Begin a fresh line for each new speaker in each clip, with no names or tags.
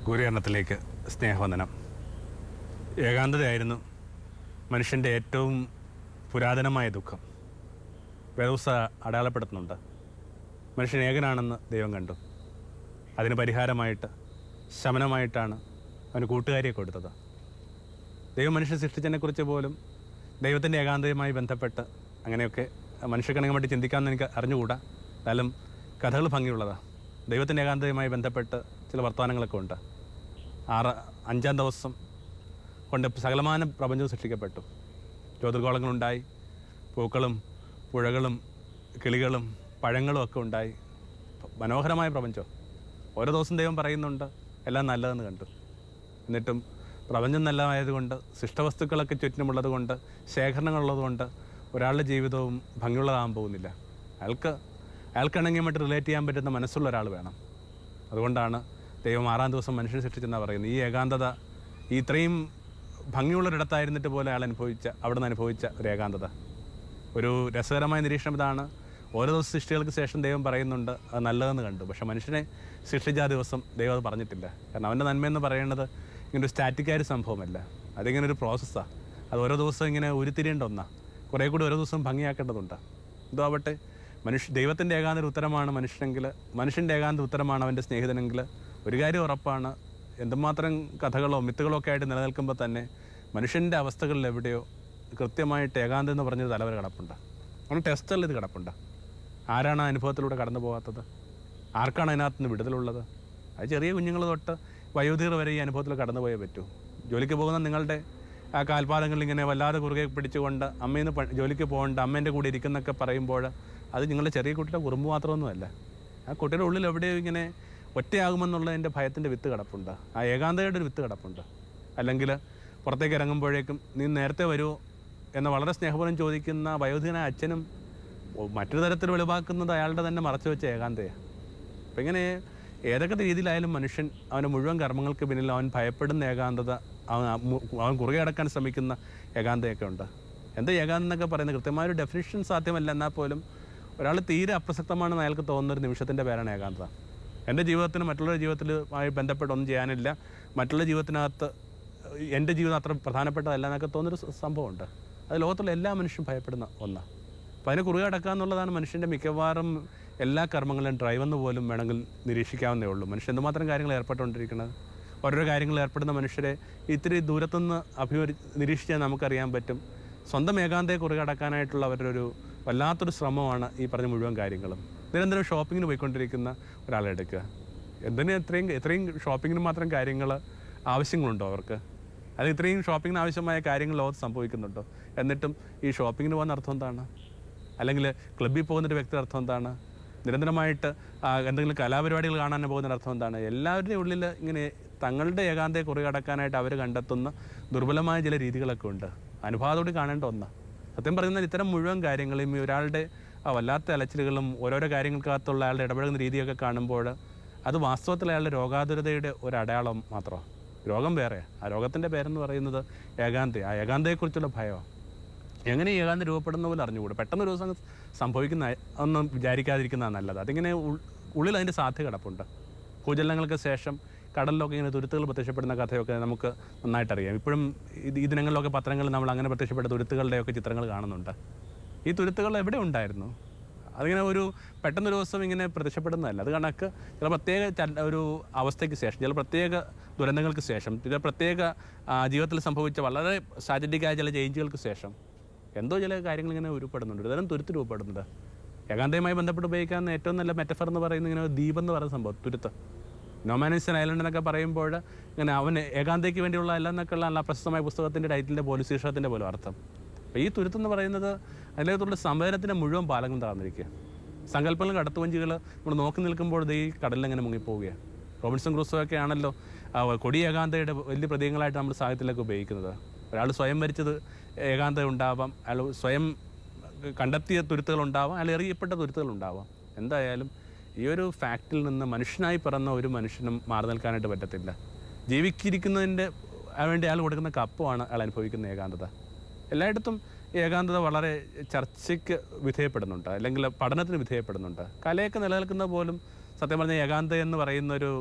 ഗുരുകരണത്തിലേക്ക് സ്നേഹവന്ദനം. ഏകാന്തതയായിരുന്നു മനുഷ്യൻ്റെ ഏറ്റവും പുരാതനമായ ദുഃഖം. വേദോസ അടയാളപ്പെടുത്തുന്നുണ്ട്. മനുഷ്യൻ ഏകനാണെന്ന് ദൈവം കണ്ടു. അതിന് പരിഹാരമായിട്ട് ശമനമായിട്ടാണ് അവന് കൂട്ടുകാരിയെ കൊടുത്തത്. ദൈവം മനുഷ്യൻ സൃഷ്ടിച്ചതിനെക്കുറിച്ച് പോലും ദൈവത്തിൻ്റെ ഏകാന്തതയുമായി ബന്ധപ്പെട്ട് അങ്ങനെയൊക്കെ മനുഷ്യക്കണങ്ങ് വേണ്ടി ചിന്തിക്കാമെന്ന് എനിക്ക് അറിഞ്ഞുകൂടാ. എന്നാലും കഥകൾ ഭംഗിയുള്ളതാണ്. ദൈവത്തിൻ്റെ ഏകാന്തതയുമായി ബന്ധപ്പെട്ട് ചില വർത്തമാനങ്ങളൊക്കെ ഉണ്ട്. 5-ാം ദിവസം കൊണ്ട് സകലമാന പ്രപഞ്ചവും സൃഷ്ടിക്കപ്പെട്ടു. ജ്യോതിർഗോളങ്ങളുണ്ടായി, പൂക്കളും പുഴകളും കിളികളും പഴങ്ങളും ഒക്കെ ഉണ്ടായി. മനോഹരമായ പ്രപഞ്ചം. ഓരോ ദിവസം ദൈവം പറയുന്നുണ്ട് എല്ലാം നല്ലതെന്ന് കണ്ടു. എന്നിട്ടും പ്രപഞ്ചം നല്ലതായതുകൊണ്ട്, സൃഷ്ടവസ്തുക്കളൊക്കെ ചുറ്റിനുമുള്ളത് കൊണ്ട്, ശേഖരണങ്ങളുള്ളതുകൊണ്ട് ഒരാളുടെ ജീവിതവും ഭംഗിയുള്ളതാകാൻ പോകുന്നില്ല. അയാൾക്കാണെങ്കിൽ മറ്റ് റിലേറ്റ് ചെയ്യാൻ പറ്റുന്ന മനസ്സുള്ള ഒരാൾ വേണം. അതുകൊണ്ടാണ് ദൈവം 6-ാം ദിവസം മനുഷ്യനെ സൃഷ്ടിച്ചെന്നാണ് പറയുന്നത്. ഈ ഏകാന്തത ഇത്രയും ഭംഗിയുള്ളൊരിടത്തായിരുന്നിട്ട് പോലെ അവിടെ നിന്ന് അനുഭവിച്ച ഒരു ഏകാന്തത. ഒരു രസകരമായ നിരീക്ഷണം ഇതാണ്. ഓരോ ദിവസം സൃഷ്ടികൾക്ക് ശേഷം ദൈവം പറയുന്നുണ്ട് അത് നല്ലതെന്ന് കണ്ടു. പക്ഷേ മനുഷ്യനെ സൃഷ്ടിച്ച ആ ദിവസം ദൈവം അത് പറഞ്ഞിട്ടില്ല. കാരണം അവൻ്റെ നന്മയെന്ന് പറയുന്നത് ഇങ്ങനൊരു സ്റ്റാറ്റിക്കായ ഒരു സംഭവമല്ല. അതിങ്ങനെ ഒരു പ്രോസസ്സാണ്. അത് ഓരോ ദിവസം ഇങ്ങനെ ഉരുത്തിരിയേണ്ട ഒന്നാണ്. കുറേ കൂടി ഓരോ ദിവസം ഭംഗിയാക്കേണ്ടതുണ്ട്. എന്തോ ആവട്ടെ, ദൈവത്തിൻ്റെ ഏകാന്ത ഉത്തരമാണ് മനുഷ്യനെങ്കിൽ, മനുഷ്യൻ്റെ ഏകാന്ത ഉത്തരമാണ് അവൻ്റെ സ്നേഹിതനെങ്കിൽ ഒരു കാര്യം ഉറപ്പാണ്. എന്തുമാത്രം കഥകളോ മിത്തുകളോ ഒക്കെ ആയിട്ട് നിലനിൽക്കുമ്പോൾ തന്നെ മനുഷ്യൻ്റെ അവസ്ഥകളിൽ എവിടെയോ കൃത്യമായിട്ട് ഏകാന്തം എന്ന് പറഞ്ഞൊരു തലവര കിടപ്പുണ്ട്. അങ്ങനെ ടെസ്റ്റുകളിൽ ഇത് കിടപ്പുണ്ട്. ആരാണ് ആ അനുഭവത്തിലൂടെ കടന്നു പോകാത്തത്? ആർക്കാണ് അതിനകത്തുനിന്ന് വിടുതലുള്ളത്? അത് ചെറിയ കുഞ്ഞുങ്ങൾ തൊട്ട് വയോധികർ വരെ ഈ അനുഭവത്തിൽ കടന്നു പോയേ പറ്റൂ. ജോലിക്ക് പോകുന്ന നിങ്ങളുടെ ആ കാൽപാദങ്ങളിൽ ഇങ്ങനെ വല്ലാതെ കുറുകെ പിടിച്ചുകൊണ്ട് അമ്മയിൽ നിന്ന് ജോലിക്ക് പോകേണ്ട, അമ്മേൻ്റെ കൂടെ ഇരിക്കുന്നൊക്കെ പറയുമ്പോൾ അത് നിങ്ങളുടെ ചെറിയ കുട്ടിയുടെ കുറുമ്പ് മാത്രമൊന്നുമല്ല. ആ കുട്ടിയുടെ ഉള്ളിൽ എവിടെയോ ഇങ്ങനെ ഒറ്റയാകുമെന്നുള്ളതിൻ്റെ ഭയത്തിൻ്റെ വിത്ത് കിടപ്പുണ്ട്. ആ ഏകാന്തതയുടെ ഒരു വിത്ത് കിടപ്പുണ്ട്. അല്ലെങ്കിൽ പുറത്തേക്ക് ഇറങ്ങുമ്പോഴേക്കും നീ നേരത്തെ വരുമോ എന്ന് വളരെ സ്നേഹപൂർവ്വം ചോദിക്കുന്ന വയോധികനായ അച്ഛനും മറ്റൊരു തരത്തിൽ വെളിവാക്കുന്നത് അയാളുടെ തന്നെ മറച്ചു വെച്ച ഏകാന്തതയാണ്. അപ്പം ഇങ്ങനെ ഏതൊക്കെ രീതിയിലായാലും മനുഷ്യൻ അവൻ്റെ മുഴുവൻ കർമ്മങ്ങൾക്ക് പിന്നിൽ അവൻ ഭയപ്പെടുന്ന ഏകാന്തത, അവൻ കുറുകെ അടക്കാൻ ശ്രമിക്കുന്ന ഏകാന്തതയൊക്കെ ഉണ്ട്. എന്താ ഏകാന്തം എന്നൊക്കെ പറയുന്നത് കൃത്യമായൊരു ഡെഫിനിഷൻ സാധ്യമല്ല. എന്നാൽ പോലും ഒരാൾ തീരെ അപ്രസക്തമാണെന്ന് അയാൾക്ക് തോന്നുന്നൊരു നിമിഷത്തിൻ്റെ പേരാണ് ഏകാന്തത. എൻ്റെ ജീവിതത്തിന് മറ്റുള്ളവരുടെ ജീവിതത്തിലുമായി ബന്ധപ്പെട്ടൊന്നും ചെയ്യാനില്ല, മറ്റുള്ള ജീവിതത്തിനകത്ത് എൻ്റെ ജീവിതം അത്ര പ്രധാനപ്പെട്ടതല്ല എന്നൊക്കെ തോന്നുന്നൊരു സംഭവമുണ്ട്. അത് ലോകത്തുള്ള എല്ലാ മനുഷ്യരും ഭയപ്പെടുന്ന ഒന്നാണ്. അപ്പോൾ അതിനെ കുറുകെ അടക്കുക എന്നുള്ളതാണ് മനുഷ്യൻ്റെ മിക്കവാറും എല്ലാ കർമ്മങ്ങളും ഡ്രൈവെന്ന് പോലും വേണമെങ്കിൽ നിരീക്ഷിക്കാവുന്നേ ഉള്ളൂ. മനുഷ്യൻ എന്തുമാത്രം കാര്യങ്ങൾ ഏർപ്പെട്ടുകൊണ്ടിരിക്കുന്നത്. ഓരോരോ കാര്യങ്ങൾ ഏർപ്പെടുന്ന മനുഷ്യരെ ഇത്തിരി ദൂരത്തുനിന്ന് നിരീക്ഷിച്ചാൽ നമുക്കറിയാൻ പറ്റും. സ്വന്തം ഏകാന്തയെ കുറുകെ അടക്കാനായിട്ടുള്ള അവരുടെ ഒരു വല്ലാത്തൊരു ശ്രമമാണ് ഈ പറഞ്ഞ മുഴുവൻ കാര്യങ്ങളും. നിരന്തരം ഷോപ്പിങ്ങിന് പോയിക്കൊണ്ടിരിക്കുന്ന ഒരാളെ എടുക്കുക. എന്തിന് എത്രയും ഷോപ്പിങ്ങിന് മാത്രം കാര്യങ്ങൾ ആവശ്യങ്ങളുണ്ടോ അവർക്ക്? അത് ഇത്രയും ഷോപ്പിങ്ങിന് ആവശ്യമായ കാര്യങ്ങൾ ലോകത്ത് സംഭവിക്കുന്നുണ്ടോ? എന്നിട്ടും ഈ ഷോപ്പിങ്ങിന് പോകുന്ന അർത്ഥം എന്താണ്? അല്ലെങ്കിൽ ക്ലബ്ബിൽ പോകുന്നൊരു വ്യക്തിയുടെ അർത്ഥം എന്താണ്? നിരന്തരമായിട്ട് എന്തെങ്കിലും കലാപരിപാടികൾ കാണാൻ പോകുന്നൊരു അർത്ഥം എന്താണ്? എല്ലാവരുടെയും ഉള്ളിൽ ഇങ്ങനെ തങ്ങളുടെ ഏകാന്തയെ കുറുകെ അടക്കാനായിട്ട് അവർ കണ്ടെത്തുന്ന ദുർബലമായ ചില രീതികളൊക്കെ ഉണ്ട്. അനുഭവത്തോടെ കാണേണ്ട ഒന്നാണ്. സത്യം പറയുന്നത് ഇത്തരം മുഴുവൻ കാര്യങ്ങളും ഈ ഒരാളുടെ വല്ലാത്ത അലച്ചിലുകളും ഓരോരോ കാര്യങ്ങൾക്കകത്തുള്ള അയാളുടെ ഇടപെടുന്ന രീതിയൊക്കെ കാണുമ്പോൾ അത് വാസ്തവത്തിൽ അയാളുടെ രോഗാതുരതയുടെ ഒരു അടയാളം മാത്രമാണ്. രോഗം വേറെയാണ്. ആ രോഗത്തിൻ്റെ പേരെന്ന് പറയുന്നത് ഏകാന്തത. ആ ഏകാന്തതയെക്കുറിച്ചുള്ള ഭയമാണ്. എങ്ങനെ ഏകാന്തത രൂപപ്പെടുന്ന പോലും അറിഞ്ഞുകൂടെ. പെട്ടെന്നൊരു ദിവസം സംഭവിക്കുന്ന ഒന്നും വിചാരിക്കാതിരിക്കുന്നതാണ് നല്ലത്. അതിങ്ങനെ ഉള്ളിൽ അതിൻ്റെ സാധ്യത കിടപ്പുണ്ട്. ഭൂചലനങ്ങൾക്ക് ശേഷം കടലിലൊക്കെ ഇങ്ങനെ തുരുത്തുകൾ പ്രത്യക്ഷപ്പെടുന്ന കഥയൊക്കെ നമുക്ക് നന്നായിട്ടറിയാം. ഇപ്പോഴും ഈ ദിനങ്ങളിലൊക്കെ പത്രങ്ങളിൽ നമ്മൾ അങ്ങനെ പ്രത്യക്ഷപ്പെട്ട തുരുത്തുകളുടെയൊക്കെ ചിത്രങ്ങൾ കാണുന്നുണ്ട്. ഈ തുരുത്തുകൾ എവിടെ ഉണ്ടായിരുന്നു? അതിങ്ങനെ ഒരു പെട്ടെന്നൊരു ദിവസം ഇങ്ങനെ പ്രത്യക്ഷപ്പെടുന്നതല്ല. അത് കണക്ക് ചില പ്രത്യേക ഒരു അവസ്ഥയ്ക്ക് ശേഷം, ചില പ്രത്യേക ദുരന്തങ്ങൾക്ക് ശേഷം, ചില പ്രത്യേക ജീവിതത്തിൽ സംഭവിച്ച വളരെ സ്ട്രാറ്റജിക്കായ ചില ചേഞ്ചുകൾക്ക് ശേഷം എന്തോ ചില കാര്യങ്ങൾ ഇങ്ങനെ ഉരുപ്പെടുന്നുണ്ട്. ഒരു തരം തുരുത്ത് രൂപപ്പെടുന്നുണ്ട്. ഏകാന്തയുമായി ബന്ധപ്പെട്ട് ഉപയോഗിക്കാവുന്ന ഏറ്റവും നല്ല മെറ്റഫർ എന്ന് പറയുന്നത് ഇങ്ങനെ ദ്വീപ് എന്ന് പറയുന്ന സംഭവം, തുരുത്ത്. നോമാനിസൻ ഐലൻഡ് എന്നൊക്കെ പറയുമ്പോൾ ഇങ്ങനെ അവൻ ഏകാന്തയ്ക്ക് വേണ്ടിയുള്ള അല്ല എന്നൊക്കെയുള്ള നല്ല പ്രശസ്തമായ പുസ്തകത്തിൻ്റെ ടൈറ്റിലിൻ്റെ പോലും ശീർഷകത്തിൻ്റെ പോലും അർത്ഥം. അപ്പോൾ ഈ തുരുത്തെന്ന് പറയുന്നത് അതിലേക്കുള്ള സംവേദനത്തിൻ്റെ മുഴുവൻ പാലങ്ങൾ താഴ്ന്നിരിക്കുക. സങ്കല്പങ്ങൾ കടത്തുവഞ്ചികൾ നമ്മൾ നോക്കി നിൽക്കുമ്പോൾ ഈ കടലിലങ്ങനെ മുങ്ങിപ്പോവുകയാണ്. റോബിൻസൺ ക്രൂസോ ഒക്കെ ആണല്ലോ കൊടി ഏകാന്തയുടെ വലിയ പ്രതീകങ്ങളായിട്ട് നമ്മൾ സാഹിത്യത്തിലേക്ക് ഉപയോഗിക്കുന്നത്. ഒരാൾ സ്വയം വരിച്ചത് ഏകാന്തത ഉണ്ടാവാം, അയാൾ സ്വയം കണ്ടെത്തിയ തുരുത്തുകളുണ്ടാവാം, അയാൾ എറിയപ്പെട്ട തുരുത്തുകളുണ്ടാവാം. എന്തായാലും ഈ ഒരു ഫാക്റ്റിൽ നിന്ന് മനുഷ്യനായി പിറന്ന ഒരു മനുഷ്യനും മാറി നിൽക്കാനായിട്ട് പറ്റത്തില്ല. ജീവിച്ചിരിക്കുന്നതിൻ്റെ വേണ്ടി അയാൾ കൊടുക്കുന്ന കപ്പമാണ് അയാൾ അനുഭവിക്കുന്ന ഏകാന്തത. എല്ലായിടത്തും ഏകാന്തത വളരെ ചർച്ചയ്ക്ക് വിധേയപ്പെടുന്നുണ്ട്, അല്ലെങ്കിൽ പഠനത്തിന് വിധേയപ്പെടുന്നുണ്ട്. കലയൊക്കെ നിലനിൽക്കുന്ന പോലും സത്യം പറഞ്ഞാൽ ഏകാന്തത എന്ന് പറയുന്നൊരു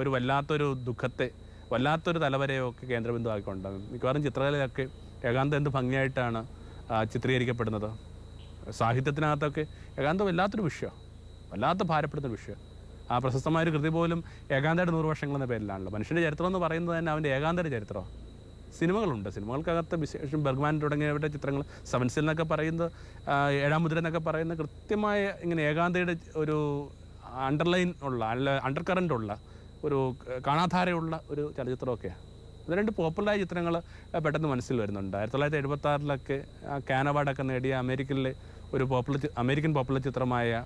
ഒരു വല്ലാത്തൊരു ദുഃഖത്തെ, വല്ലാത്തൊരു തലവരെയോ ഒക്കെ കേന്ദ്രബിന്ദുവാക്കിക്കൊണ്ടാകും. മിക്കവാറും ചിത്രകലയിലൊക്കെ ഏകാന്തം എന്ത് ഭംഗിയായിട്ടാണ് ചിത്രീകരിക്കപ്പെടുന്നത്. സാഹിത്യത്തിനകത്തൊക്കെ ഏകാന്തം വല്ലാത്തൊരു വിഷയം, വല്ലാത്ത ഭാരപ്പെടുന്ന വിഷയം. ആ പ്രശസ്തമായൊരു കൃതി പോലും ഏകാന്തയുടെ 100 വർഷങ്ങൾ എന്ന പേരിലാണല്ലോ. മനുഷ്യൻ്റെ ചരിത്രം എന്ന് പറയുന്നത് തന്നെ അവൻ്റെ ഏകാന്തയുടെ ചരിത്രമാണ്. സിനിമകളുണ്ട്, സിനിമകൾക്കകത്ത് വിശേഷം ബർഗ്മാൻ തുടങ്ങിയവരുടെ ചിത്രങ്ങൾ, സെവൻസിൽ എന്നൊക്കെ പറയുന്നത്, 7-ാം മുദ്ര എന്നൊക്കെ പറയുന്ന കൃത്യമായ ഇങ്ങനെ ഏകാന്തയുടെ ഒരു അണ്ടർലൈൻ ഉള്ള, അല്ല അണ്ടർ കറൻ്റ് ഉള്ള ഒരു കാണാധാരയുള്ള ഒരു ചലച്ചിത്രമൊക്കെയാണ്. ഇത് 2 പോപ്പുലറായ ചിത്രങ്ങൾ പെട്ടെന്ന് മനസ്സിൽ വരുന്നുണ്ട്. 1976 കാൻ അവാർഡൊക്കെ നേടിയ അമേരിക്കയിലെ ഒരു അമേരിക്കൻ പോപ്പുലർ ചിത്രമായ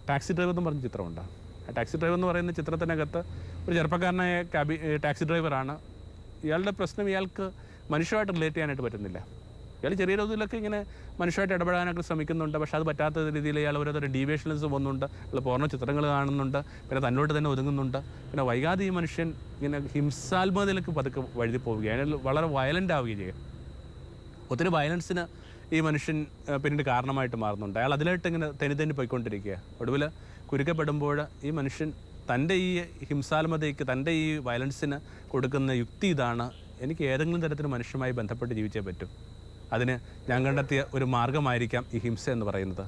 ടാക്സി ഡ്രൈവർ എന്ന് പറഞ്ഞ ചിത്രമുണ്ട്. ആ ടാക്സി ഡ്രൈവർ എന്ന് പറയുന്ന ചിത്രത്തിനകത്ത് ഒരു ചെറുപ്പക്കാരനായ ടാക്സി ഡ്രൈവറാണ്. ഇയാളുടെ പ്രശ്നം ഇയാൾക്ക് മനുഷ്യമായിട്ട് റിലേറ്റ് ചെയ്യാനായിട്ട് പറ്റുന്നില്ല. ഇയാൾ ചെറിയ തോതിലൊക്കെ ഇങ്ങനെ മനുഷ്യമായിട്ട് ഇടപെടാനൊക്കെ ശ്രമിക്കുന്നുണ്ട്. പക്ഷേ അത് പറ്റാത്ത രീതിയിൽ ഇയാൾ ഓരോരുത്തർ ഡീവിയേഷൻസ് പോകുന്നുണ്ട്. ഇയാൾ പൂർണ്ണ ചിത്രങ്ങൾ കാണുന്നുണ്ട്, പിന്നെ തന്നോട്ട് തന്നെ ഒതുങ്ങുന്നുണ്ട്. പിന്നെ വൈകാതെ ഈ മനുഷ്യൻ ഇങ്ങനെ ഹിംസാത്മകതയിലേക്ക് പതുക്കെ വഴുതി പോവുകയാണ്, അയാൾ വളരെ വയലൻ്റ് ആവുകയും ചെയ്യും. ഒത്തിരി വയലൻസിന് ഈ മനുഷ്യൻ പിന്നീട് കാരണമായിട്ട് മാറുന്നുണ്ട്. അയാൾ അതിലായിട്ട് ഇങ്ങനെ തെന്നി പോയിക്കൊണ്ടിരിക്കുക. ഒടുവിൽ കുരുക്കപ്പെടുമ്പോൾ ഈ മനുഷ്യൻ തൻ്റെ ഈ ഹിംസാത്മതയ്ക്ക്, തൻ്റെ ഈ വയലൻസിന് കൊടുക്കുന്ന യുക്തി ഇതാണ്: എനിക്ക് ഏതെങ്കിലും തരത്തിൽ മനുഷ്യമായി ബന്ധപ്പെട്ട് ജീവിച്ചേ പറ്റും. അതിന് ഞാൻ കണ്ടെത്തിയ ഒരു മാർഗ്ഗമായിരിക്കാം ഈ ഹിംസ എന്ന് പറയുന്നത്.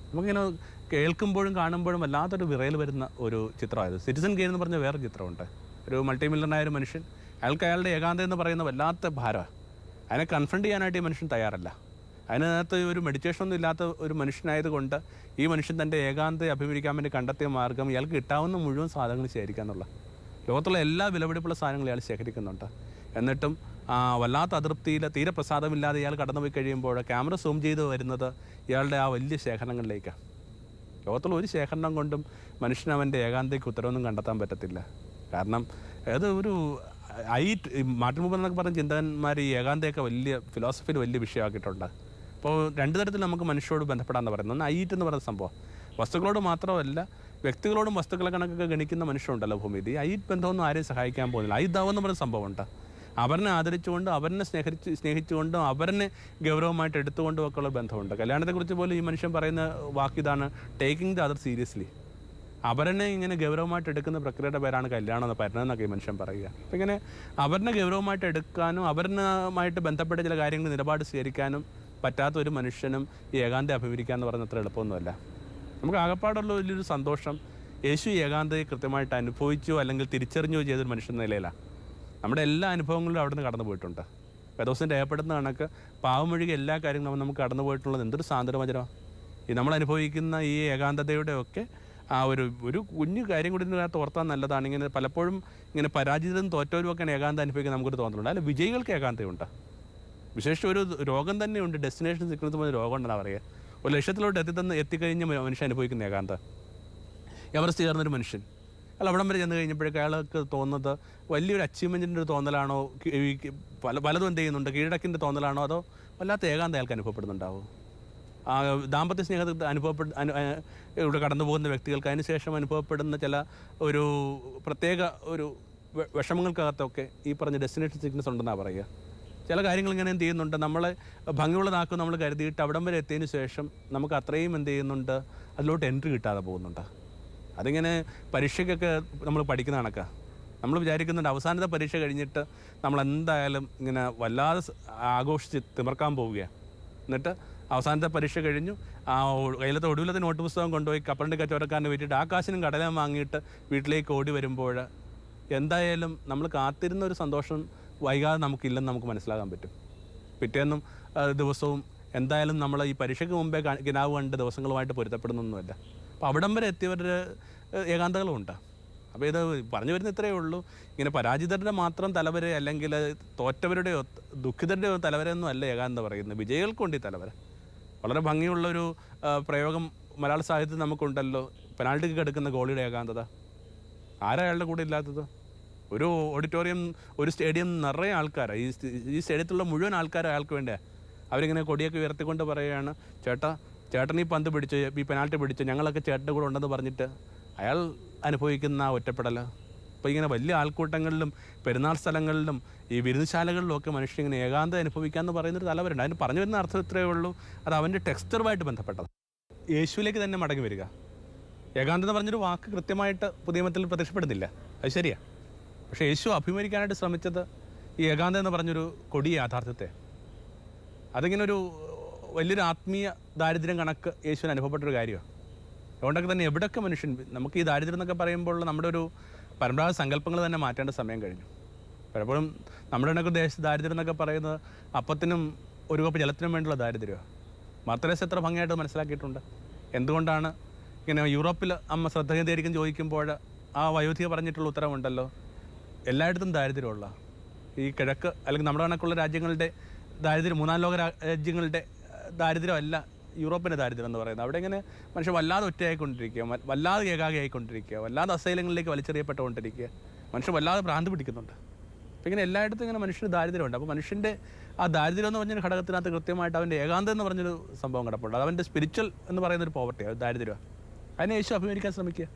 നമുക്കിങ്ങനെ കേൾക്കുമ്പോഴും കാണുമ്പോഴും വല്ലാത്തൊരു വിറയൽ വരുന്ന ഒരു ചിത്രമായത്. സിറ്റിസൺ കെയ്ൻ എന്ന് പറഞ്ഞ വേറൊരു ചിത്രമുണ്ട്. ഒരു മൾട്ടി മില്യണറായ ഒരു മനുഷ്യൻ, അയാൾക്ക് അയാളുടെ ഏകാന്തം എന്ന് പറയുന്ന വല്ലാത്ത ഭാരമാണ്. അതിനെ കൺഫ്രണ്ട് ചെയ്യാനായിട്ട് ഈ മനുഷ്യൻ തയ്യാറല്ല. അതിനകത്ത് ഒരു മെഡിറ്റേഷനൊന്നും ഇല്ലാത്ത ഒരു മനുഷ്യനായതുകൊണ്ട് ഈ മനുഷ്യൻ തൻ്റെ ഏകാന്തയെ അഭിമുഖീകരിക്കാൻ വേണ്ടി കണ്ടെത്തിയ മാർഗ്ഗം ഇയാൾക്ക് കിട്ടാവുന്ന മുഴുവൻ സാധനങ്ങൾ ശേഖരിക്കുക എന്നുള്ള. ലോകത്തുള്ള എല്ലാ വിലപിടിപ്പുള്ള സാധനങ്ങളും ഇയാൾ ശേഖരിക്കുന്നുണ്ട്. എന്നിട്ടും വല്ലാത്ത അതൃപ്തിയിൽ, തീരെ പ്രസാദമില്ലാതെ ഇയാൾ കടന്നുപോയി കഴിയുമ്പോൾ ക്യാമറ സൂം ചെയ്ത് വരുന്നത് ഇയാളുടെ ആ വലിയ ശേഖരണങ്ങളിലേക്കാണ്. ലോകത്തുള്ള ഒരു ശേഖരണം കൊണ്ടും മനുഷ്യന് അവൻ്റെ ഏകാന്തയ്ക്ക് ഉത്തരവൊന്നും കണ്ടെത്താൻ പറ്റത്തില്ല. കാരണം അത് ഒരു മാർട്ടിൻ ബൂബർ എന്നൊക്കെ പറഞ്ഞ ചിന്തകന്മാർ ഈ ഏകാന്തയൊക്കെ വലിയ ഫിലോസഫിയിൽ വലിയ വിഷയമാക്കിയിട്ടുണ്ട്. അപ്പോൾ 2 തരത്തിൽ നമുക്ക് മനുഷ്യരോട് ബന്ധപ്പെടാമെന്ന് പറയുന്നത്. ഒന്ന് ഐറ്റ് എന്ന് പറയുന്ന സംഭവം, വസ്തുക്കളോട് മാത്രമല്ല വ്യക്തികളോടും വസ്തുക്കളെ കണക്കൊക്കെ ഗണിക്കുന്ന മനുഷ്യരുണ്ടല്ലോ ഭൂമിയിൽ. ഈ ഐറ്റ് ബന്ധമൊന്നും ആരെയും സഹായിക്കാൻ പോകുന്നില്ല. ഐദാവെന്ന് പറയുന്ന സംഭവമുണ്ട്. അവരെ ആദരിച്ചുകൊണ്ട്, അവരെ സ്നേഹിച്ചുകൊണ്ടും, അവരെ ഗൗരവമായിട്ട് എടുത്തുകൊണ്ടും ഒക്കെ ഉള്ള ബന്ധമുണ്ട്. കല്യാണത്തെക്കുറിച്ച് പോലും ഈ മനുഷ്യൻ പറയുന്ന വാക്കിതാണ്: ടേക്കിംഗ് ദ അതർ സീരിയസ്ലി. അവരെ ഇങ്ങനെ ഗൗരവമായിട്ട് എടുക്കുന്ന പ്രക്രിയയുടെ പേരാണ് കല്യാണം എന്ന പരിണാമം ഈ മനുഷ്യൻ പറയുക. അപ്പം ഇങ്ങനെ അവരെ ഗൗരവമായിട്ട് എടുക്കാനും അവരുമായിട്ട് ബന്ധപ്പെട്ട ചില കാര്യങ്ങൾ നിലപാട് സ്വീകരിക്കാനും പറ്റാത്ത ഒരു മനുഷ്യനും ഈ ഏകാന്തയെ അഭിമുഖീകരിക്കുക എന്ന് പറയുന്നത് അത്ര എളുപ്പമൊന്നുമല്ല. നമുക്ക് ആകപ്പാടുള്ള വലിയൊരു സന്തോഷം യേശു ഏകാന്തയെ കൃത്യമായിട്ട് അനുഭവിച്ചോ അല്ലെങ്കിൽ തിരിച്ചറിഞ്ഞോ ചെയ്തൊരു മനുഷ്യൻ നിലയിലാണ്. നമ്മുടെ എല്ലാ അനുഭവങ്ങളിലും അവിടെ നിന്ന് കടന്നു പോയിട്ടുണ്ട്. വേദോസിൻ്റെ രേഖപ്പെടുന്ന കണക്ക് പാവമൊഴികെ എല്ലാ കാര്യങ്ങളും നമുക്ക് കടന്നു പോയിട്ടുള്ളത് എന്തൊരു സാന്ദ്രമചരമാണ്. ഈ നമ്മൾ അനുഭവിക്കുന്ന ഈ ഏകാന്തതയുടെയൊക്കെ ആ ഒരു കുഞ്ഞു കാര്യം കൂടി ഇതിനകത്ത് ഓർത്താൻ നല്ലതാണ്. ഇങ്ങനെ പലപ്പോഴും ഇങ്ങനെ പരാജിതരും തോറ്റവരുമൊക്കെയാണ് ഏകാന്തം അനുഭവിക്കാൻ നമുക്കൊരു തോന്നുന്നുണ്ട്. അല്ല, വിജയികൾക്ക് ഏകാന്തയുണ്ട്. വിശേഷിച്ച് ഒരു രോഗം തന്നെയുണ്ട്, ഡെസ്റ്റിനേഷൻ സിക്നസ് പോലെ രോഗം ഉണ്ടെന്നാണ് പറയുക. ഒരു ലക്ഷ്യത്തിലോട്ട് എത്തിക്കഴിഞ്ഞ മനുഷ്യൻ അനുഭവിക്കുന്ന ഏകാന്തം. എവറസ്റ്റ് ചേർന്നൊരു മനുഷ്യൻ, അയാൾ അവിടം വരെ ചെന്ന് കഴിഞ്ഞപ്പോഴേക്ക് അയാൾക്ക് തോന്നുന്നത് വലിയൊരു അച്ചീവ്മെൻറ്റിൻ്റെ ഒരു തോന്നലാണോ, പലതും എന്ത് ചെയ്യുന്നുണ്ട്, കീഴടക്കിൻ്റെ തോന്നലാണോ, അതോ വല്ലാത്ത ഏകാന്തം അയാൾക്ക് അനുഭവപ്പെടുന്നുണ്ടാവും. ദാമ്പത്യ സ്നേഹത്തിൽ ഇവിടെ കടന്നു പോകുന്ന വ്യക്തികൾക്ക് അതിനുശേഷം അനുഭവപ്പെടുന്ന ചില ഒരു പ്രത്യേക ഒരു വിഷമങ്ങൾക്കകത്തൊക്കെ ഈ പറഞ്ഞ ഡെസ്റ്റിനേഷൻ സിക്നസ് ഉണ്ടെന്നാണ് പറയുക. ചില കാര്യങ്ങൾ ഇങ്ങനെ എന്ത് ചെയ്യുന്നുണ്ട്, നമ്മളെ ഭംഗിയുള്ളതാക്കും നമ്മൾ കരുതിയിട്ട് അവിടം വരെ എത്തിയതിന് ശേഷം നമുക്ക് അത്രയും എന്ത് ചെയ്യുന്നുണ്ട്, അതിലോട്ട് എൻട്രി കിട്ടാതെ പോകുന്നുണ്ട്. അതിങ്ങനെ പരീക്ഷയ്ക്കൊക്കെ നമ്മൾ പഠിക്കുന്ന കണക്കാണ്. നമ്മൾ വിചാരിക്കുന്നുണ്ട് അവസാനത്തെ പരീക്ഷ കഴിഞ്ഞിട്ട് നമ്മൾ എന്തായാലും ഇങ്ങനെ വല്ലാതെ ആഘോഷിച്ച് തിമർക്കാൻ പോവുകയാണ്. എന്നിട്ട് അവസാനത്തെ പരീക്ഷ കഴിഞ്ഞു, കയ്യിലത്തെ ഒടുവിലത്തെ നോട്ട് പുസ്തകം കൊണ്ടുപോയി കപ്പലിൻ്റെ കച്ചവടക്കാരനെ വെച്ചിട്ട് ആ കാശിനും കടലാൻ വാങ്ങിയിട്ട് വീട്ടിലേക്ക് ഓടി വരുമ്പോൾ എന്തായാലും നമ്മൾ കാത്തിരുന്ന ഒരു സന്തോഷം വൈകാതെ നമുക്കില്ലെന്ന് നമുക്ക് മനസ്സിലാക്കാൻ പറ്റും. പിറ്റേന്നും ദിവസവും എന്തായാലും നമ്മൾ ഈ പരീക്ഷയ്ക്ക് മുമ്പേ കിനാവ് കണ്ട് ദിവസങ്ങളുമായിട്ട് പൊരുത്തപ്പെടുന്നൊന്നുമല്ല. അപ്പോൾ അവിടം വരെ എത്തിയവരുടെ ഏകാന്തകളുമുണ്ട്. അപ്പോൾ ഇത് പറഞ്ഞു വരുന്ന ഇത്രയേ ഉള്ളൂ. ഇങ്ങനെ പരാജിതരുടെ മാത്രം തലവരെ അല്ലെങ്കിൽ തോറ്റവരുടെയോ ദുഃഖിതരുടെയോ തലവരെയൊന്നും അല്ല ഏകാന്തം പറയുന്നത്, വിജയികൾക്കുണ്ട് ഈ തലവര. വളരെ ഭംഗിയുള്ളൊരു പ്രയോഗം മലയാള സാഹിത്യത്തിൽ നമുക്കുണ്ടല്ലോ, പെനാൾട്ടിക്ക് കിടക്കുന്ന ഗോളിയുടെ ഏകാന്തത. ആരാ അയാളുടെ കൂടെ ഇല്ലാത്തത്? ഒരു ഓഡിറ്റോറിയം, ഒരു സ്റ്റേഡിയം നിറയെ ആൾക്കാരാണ്. ഈ സ്റ്റേഡിയത്തിലുള്ള മുഴുവൻ ആൾക്കാരും അയാൾക്ക് വേണ്ടിയാണ്. അവരിങ്ങനെ കൊടിയൊക്കെ ഉയർത്തിക്കൊണ്ട് പറയുകയാണ്, ചേട്ടൻ ഈ പന്ത് പിടിച്ചു, ഈ പെനാൾട്ടി പിടിച്ചു, ഞങ്ങളൊക്കെ ചേട്ടൻ്റെ കൂടെ ഉണ്ടെന്ന് പറഞ്ഞിട്ട് അയാൾ അനുഭവിക്കുന്ന ആ ഒറ്റപ്പെടൽ. അപ്പോൾ ഇങ്ങനെ വലിയ ആൾക്കൂട്ടങ്ങളിലും പെരുന്നാൾ സ്ഥലങ്ങളിലും ഈ വിരുന്നുശാലകളിലും ഒക്കെ മനുഷ്യൻ ഇങ്ങനെ ഏകാന്തം അനുഭവിക്കാമെന്ന് പറയുന്നൊരു തലവരുണ്ട്. അതിന് പറഞ്ഞു വരുന്ന അർത്ഥം ഇത്രയേ ഉള്ളൂ, അത് അവൻ്റെ ടെക്സ്ചറുമായിട്ട് ബന്ധപ്പെട്ടത്. യേശുവിലേക്ക് തന്നെ മടങ്ങി വരിക. ഏകാന്തം എന്ന് പറഞ്ഞൊരു വാക്ക് കൃത്യമായിട്ട് പുതിയ നിയമത്തിൽ പ്രത്യക്ഷപ്പെടുന്നില്ല, അത് ശരിയാണ്. പക്ഷേ യേശു അഭിമുഖീകരിക്കാനായിട്ട് ശ്രമിച്ചത് ഈ ഏകാന്തം എന്ന് പറഞ്ഞൊരു കൊടിയ യാഥാർത്ഥ്യത്തെ. അതിങ്ങനെ ഒരു വലിയൊരു ആത്മീയ ദാരിദ്ര്യം കണക്ക് യേശുവിന് അനുഭവപ്പെട്ടൊരു കാര്യമാണ്. അതുകൊണ്ടൊക്കെ തന്നെ എവിടെയൊക്കെ മനുഷ്യൻ, നമുക്ക് ഈ ദാരിദ്ര്യം എന്നൊക്കെ പറയുമ്പോൾ നമ്മുടെ ഒരു പരമ്പരാഗത സങ്കല്പങ്ങൾ തന്നെ മാറ്റേണ്ട സമയം കഴിഞ്ഞു. പലപ്പോഴും നമ്മുടെ ഇടയ്ക്ക് ദാരിദ്ര്യം എന്നൊക്കെ പറയുന്നത് അപ്പത്തിനും ഒരു കപ്പ് ജലത്തിനും വേണ്ടിയുള്ള ദാരിദ്ര്യമാണ്. മർത്തരേസ് എത്ര ഭംഗിയായിട്ട് മനസ്സിലാക്കിയിട്ടുണ്ട്. എന്തുകൊണ്ടാണ് ഇങ്ങനെ യൂറോപ്പിൽ അമ്മ ശ്രദ്ധ കേന്ദ്രീകരിക്കും ചോദിക്കുമ്പോൾ ആ വയോധിക പറഞ്ഞിട്ടുള്ള ഉത്തരവുണ്ടല്ലോ, എല്ലായിടത്തും ദാരിദ്ര്യമുള്ള ഈ കിഴക്ക് അല്ലെങ്കിൽ നമ്മുടെ കണക്കുള്ള രാജ്യങ്ങളുടെ ദാരിദ്ര്യം, മൂന്നാം ലോക രാജ്യങ്ങളുടെ ദാരിദ്ര്യമല്ല യൂറോപ്പിൻ്റെ ദാരിദ്ര്യം എന്ന് പറയുന്നത്. അവിടെ ഇങ്ങനെ മനുഷ്യൻ വല്ലാതെ ഒറ്റയായിക്കൊണ്ടിരിക്കുക, വല്ലാതെ ഏകാഗിയായിക്കൊണ്ടിരിക്കുക, വല്ലാതെ അസൈലങ്ങളിലേക്ക് വലിച്ചെറിയപ്പെട്ടുകൊണ്ടിരിക്കുക, മനുഷ്യൻ വല്ലാതെ ഭ്രാന്ത് പിടിക്കുന്നുണ്ട്. അപ്പോൾ ഇങ്ങനെ എല്ലായിടത്തും ഇങ്ങനെ മനുഷ്യന് ദാരിദ്ര്യമുണ്ട്. അപ്പോൾ മനുഷ്യൻ്റെ ആ ദാരിദ്ര്യം എന്ന് പറഞ്ഞൊരു ഘടകത്തിനകത്ത് കൃത്യമായിട്ട് അവൻ്റെ ഏകാന്തം എന്ന് പറഞ്ഞൊരു സംഭവം കിടപ്പുണ്ട്. അത് അവൻ്റെ സ്പിരിച്വൽ എന്ന് പറയുന്നൊരു പോവർട്ടിയാണ്, ദാരിദ്ര്യമാണ്. അതിനെ യേശു അഭിമുഖീകരിക്കാൻ ശ്രമിക്കുക.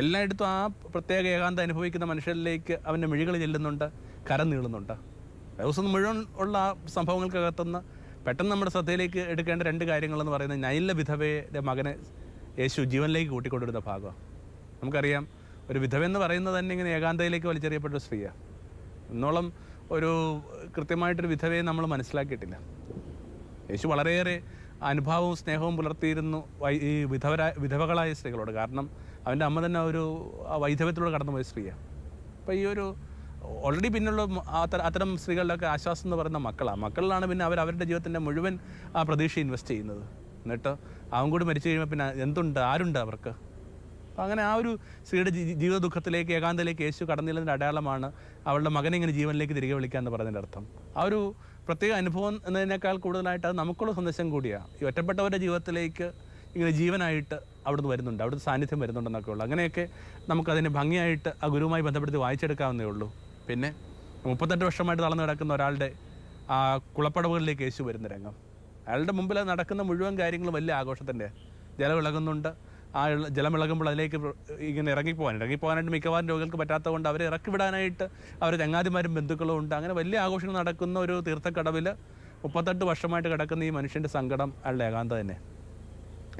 എല്ലായിടത്തും ആ പ്രത്യേക ഏകാന്തം അനുഭവിക്കുന്ന മനുഷ്യരിലേക്ക് അവൻ്റെ മിഴികൾ ചെല്ലുന്നുണ്ട്, കരം നീളുന്നുണ്ട്. ദിവസം മുഴുവൻ ഉള്ള ആ സംഭവങ്ങൾക്കകത്തുനിന്ന് പെട്ടെന്ന് നമ്മുടെ ശ്രദ്ധയിലേക്ക് എടുക്കേണ്ട രണ്ട് കാര്യങ്ങളെന്ന് പറയുന്നത് നൈല വിധവയുടെ മകനെ യേശു ജീവനിലേക്ക് കൂട്ടിക്കൊണ്ടിരുന്ന ഭാഗമാണ്. നമുക്കറിയാം, ഒരു വിധവയെന്ന് പറയുന്നത് തന്നെ ഇങ്ങനെ ഏകാന്തയിലേക്ക് വലിച്ചെറിയപ്പെട്ട ഒരു സ്ത്രീയാണ്. ഇന്നോളം ഒരു കൃത്യമായിട്ടൊരു വിധവയെ നമ്മൾ മനസ്സിലാക്കിയിട്ടില്ല. യേശു വളരെയേറെ അനുഭാവവും സ്നേഹവും പുലർത്തിയിരുന്നു ഈ വിധവകളായ സ്ത്രീകളോട്. കാരണം അവൻ്റെ അമ്മ തന്നെ ഒരു വൈധവ്യത്തിലൂടെ കടന്നുപോയ സ്ത്രീയാണ്. അപ്പോൾ ഈ ഒരു ഓൾറെഡി പിന്നുള്ള അത്തരം സ്ത്രീകളിലൊക്കെ ആശ്വാസം എന്ന് പറയുന്ന മക്കളിലാണ് പിന്നെ അവരുടെ ജീവിതത്തിൻ്റെ മുഴുവൻ ആ പ്രതീക്ഷ ഇൻവെസ്റ്റ് ചെയ്യുന്നത്. എന്നിട്ട് അവൻ കൂടി മരിച്ചു കഴിയുമ്പോൾ പിന്നെ എന്തുണ്ട്, ആരുണ്ട് അവർക്ക്? അപ്പോൾ അങ്ങനെ ആ ഒരു സ്ത്രീയുടെ ജീവിത ദുഃഖത്തിലേക്ക്, ഏകാന്തയിലേക്ക് യേശു കടന്നില്ലെന്നതിൻ്റെ അടയാളമാണ് അവളുടെ മകനെ ഇങ്ങനെ ജീവനിലേക്ക് തിരികെ വിളിക്കുക എന്ന് പറയുന്നതിൻ്റെ അർത്ഥം. ആ ഒരു പ്രത്യേക അനുഭവം എന്നതിനേക്കാൾ കൂടുതലായിട്ട് അത് നമുക്കുള്ള സന്ദേശം കൂടിയാണ്. ഈ ഒറ്റപ്പെട്ടവരുടെ ജീവിതത്തിലേക്ക് ഇങ്ങനെ ജീവനായിട്ട് അവിടുന്ന് വരുന്നുണ്ട്, അവിടുത്തെ സാന്നിധ്യം വരുന്നുണ്ടെന്നൊക്കെ ഉള്ളൂ. അങ്ങനെയൊക്കെ നമുക്കതിനെ ഭംഗിയായിട്ട് ആ ഗുരുവുമായി ബന്ധപ്പെടുത്തി വായിച്ചെടുക്കാവുന്നേ ഉള്ളൂ. പിന്നെ 38 വർഷമായിട്ട് തളർന്നു കിടക്കുന്ന ഒരാളുടെ ആ കുളപ്പടവുകളിലേക്ക് യേശു വരുന്ന രംഗം, അയാളുടെ മുമ്പിൽ നടക്കുന്ന മുഴുവൻ കാര്യങ്ങളും വലിയ ആഘോഷത്തിൻ്റെ. ജലം ഇളകുന്നുണ്ട്, ആ ജലം ഇളകുമ്പോൾ അതിലേക്ക് ഇങ്ങനെ ഇറങ്ങിപ്പോകാനായിട്ട് മിക്കവാറും രോഗികൾക്ക് പറ്റാത്തത് കൊണ്ട് അവരെ ഇറക്കി വിടാനായിട്ട് അവരെ ചങ്ങാതിമാരും ബന്ധുക്കളും ഉണ്ട്. അങ്ങനെ വലിയ ആഘോഷങ്ങൾ നടക്കുന്ന ഒരു തീർത്ഥക്കടവിൽ 38 വർഷമായിട്ട് കിടക്കുന്ന ഈ മനുഷ്യൻ്റെ സങ്കടം, അയാളുടെ ഏകാന്തത തന്നെ.